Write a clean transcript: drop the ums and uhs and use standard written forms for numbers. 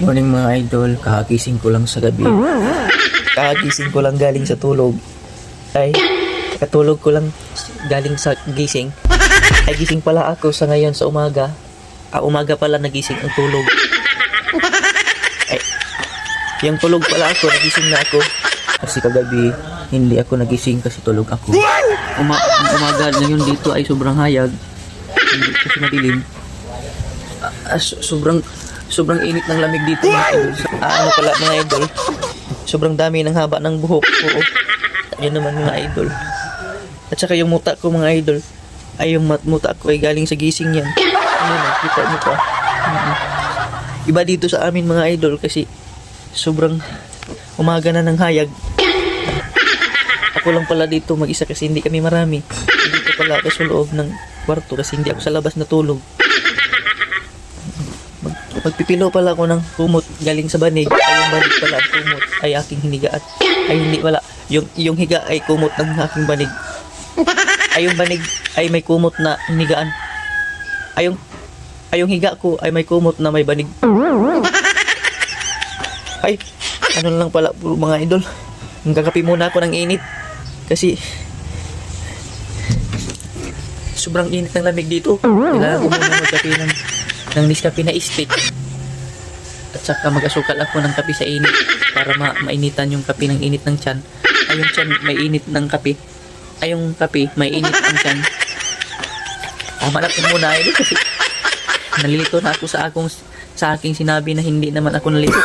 Morning mga idol, kakagising ko lang sa gabi. Kakagising ko lang galing sa tulog. Ay, katulog ko lang galing sa gising. Ay, gising pala ako sa ngayon sa umaga. Umaga pala nagising ang tulog. Ay, yung tulog pala ako, nagising na ako. Kasi kagabi, hindi ako nagising kasi tulog ako. Umaga ngayon dito ay sobrang hayag. Hindi kasi madilim. Sobrang init ng lamig dito mga idol. Ano pala mga idol, sobrang dami ng haba ng buhok ko. Yan naman mga idol. At saka yung muta ko mga idol, ay yung muta ko ay galing sa gising yan. Ano, kita nyo pa. Iba dito sa amin mga idol kasi sobrang umaga na ng hayag. Ako lang pala dito mag-isa kasi hindi kami marami. Dito pala ako sa loob ng kwarto kasi hindi ako sa labas natulog. Magpipilo pala ako ng kumot galing sa banig. Ay yung banig pala ang kumot ay aking hinigaan. Ay hindi wala. Yung higa ay kumot ng aking banig. Ay yung banig ay may kumot na hinigaan. Ay yung higa ko ay may kumot na may banig. Ay, ano lang pala mga idol. Magkakape muna ako ng init. Kasi sobrang init ng lamig dito. Kailangan ko muna magkape ng Nescafe na stick. At saka mag-asukal ako ng kape sa init para mainitan yung kape ng init ng tiyan. Ay yung tiyan may init ng kape. Ay yung kape may init ng tiyan. Tama na po muna idol kasi nalilito na ako sa aking sinabi na hindi naman ako nalito.